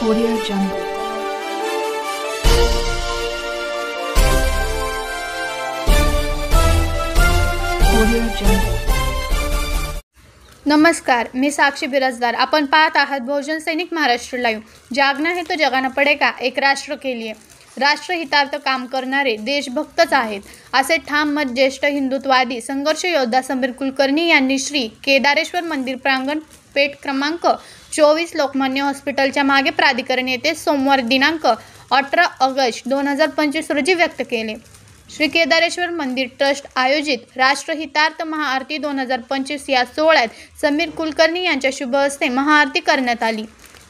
Audio Jungle. Audio Jungle. नमस्कार, मी साक्षी बिराजदार. आपण पाहत आहात बहुजन सैनिक महाराष्ट्र लाईव्ह. जागना है तो जगाना पडेगा, एक राष्ट्र के लिए. राष्ट्रहितार्थ काम करणारे देशभक्तच आहेत, असे ठाम मत ज्येष्ठ हिंदुत्ववादी संघर्ष योद्धा समीर कुलकर्णी यांनी श्री केदारेश्वर मंदिर प्रांगण पेठ क्रमांक 24 लोकमान्य हॉस्पिटलच्या मागे प्राधिकरण येथे सोमवार दिनांक 18 ऑगस्ट 2025 रोजी व्यक्त केले. श्री केदारेश्वर मंदिर ट्रस्ट आयोजित राष्ट्रहितार्थ महाआरती 2025 या सोहळ्यात समीर कुलकर्णी यांच्या शुभ हस्ते महाआरती करण्यात आली.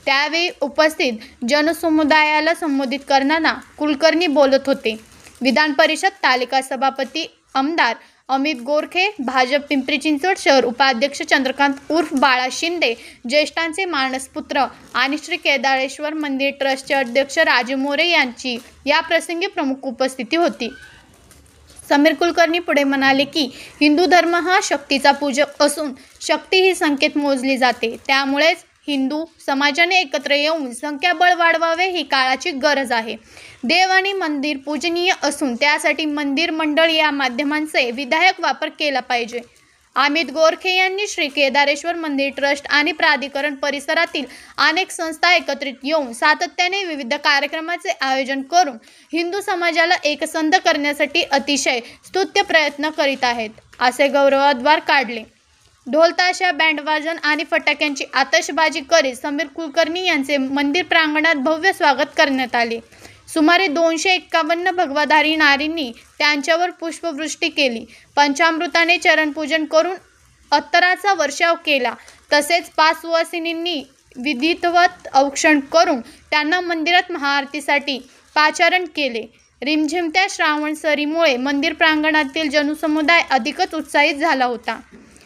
त्यावेळी उपस्थित जनसमुदायाला संबोधित करताना कुलकर्णी बोलत होते. विधान परिषद तालिका सभापती आमदार अमित गोरखे, भाजप पिंपरी चिंचवड शहर उपाध्यक्ष चंद्रकांत उर्फ बाळा शिंदे, ज्येष्ठांचे मानसपुत्र आणि श्री केदारेश्वर मंदिर ट्रस्टचे अध्यक्ष राजू मोरे यांची या प्रसंगी प्रमुख उपस्थिती होती. समीर कुलकर्णी पुढे म्हणाले की हिंदू धर्म हा शक्तीचा पूजक असून शक्ती ही संख्येत मोजली जाते. त्यामुळेच हिंदू समाजाने एकत्र येऊन संख्याबळ वाढवावे ही काळाची गरज आहे. देव आणि मंदिर पूजनीय असून त्यासाठी मंदिर मंडळ या माध्यमांचे विधायक वापर केला पाहिजे. अमित गोरखे यांनी श्री केदारेश्वर मंदिर ट्रस्ट आणि प्राधिकरण परिसरातील अनेक संस्था एकत्रित येऊन सातत्याने विविध कार्यक्रमाचे आयोजन करून हिंदू समाजाला एकसंध करण्यासाठी अतिशय स्तुत्य प्रयत्न करीत आहेत, असे गौरवोद्गार काढले. ढोलताशा, बँडवाजन आणि फटाक्यांची आतषबाजी करीत समीर कुलकर्णी यांचे मंदिर प्रांगणात भव्य स्वागत करण्यात आले. सुमारे 251 भगवाधारी नारींनी त्यांच्यावर पुष्पवृष्टी केली. पंचामृताने चरणपूजन करून अत्तराचा वर्षाव केला. तसेच 5 सुवासिनींनी विधिवत औक्षण करून त्यांना मंदिरात महाआरतीसाठी पाचारण केले. रिमझिमत्या श्रावण सरीमुळे मंदिर प्रांगणातील जनसमुदाय अधिकच उत्साहित झाला होता.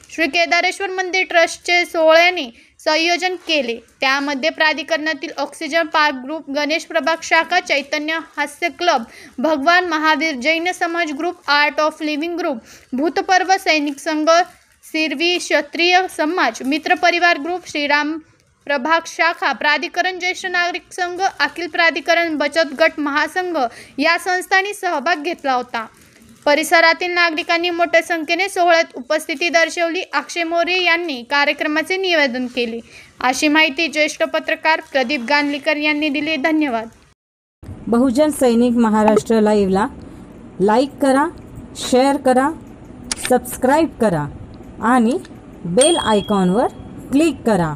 श्री केदारेश्वर मंदिर ट्रस्टचे सोहळ्याने संयोजन केले. त्यामध्ये प्राधिकरणातील ऑक्सिजन पार्क ग्रुप, गणेश प्रभाग शाखा, चैतन्य हास्य क्लब, भगवान महावीर जैन समाज group, art of living group, भूतपर्व सैनिक संघ, सिरवी क्षत्रिय समाज, मित्र परिवार ग्रुप, श्रीराम प्रभाग शाखा, प्राधिकरण ज्येष्ठ नागरिक संघ, अखिल प्राधिकरण बचत गट महासंघ या संस्थांनी सहभाग घेतला होता. परिसरातील नागरिकांनी मोठ्या संख्येने सोहळ्यात उपस्थिती दर्शवली. अक्षय मोरे यांनी कार्यक्रमाचे निवेदन केले, अशी माहिती ज्येष्ठ पत्रकार प्रदीप गांधलीकर यांनी दिली. धन्यवाद. बहुजन सैनिक महाराष्ट्र लाईव्हला लाईक करा, शेअर करा, सबस्क्राईब करा आणि बेल आयकॉनवर क्लिक करा.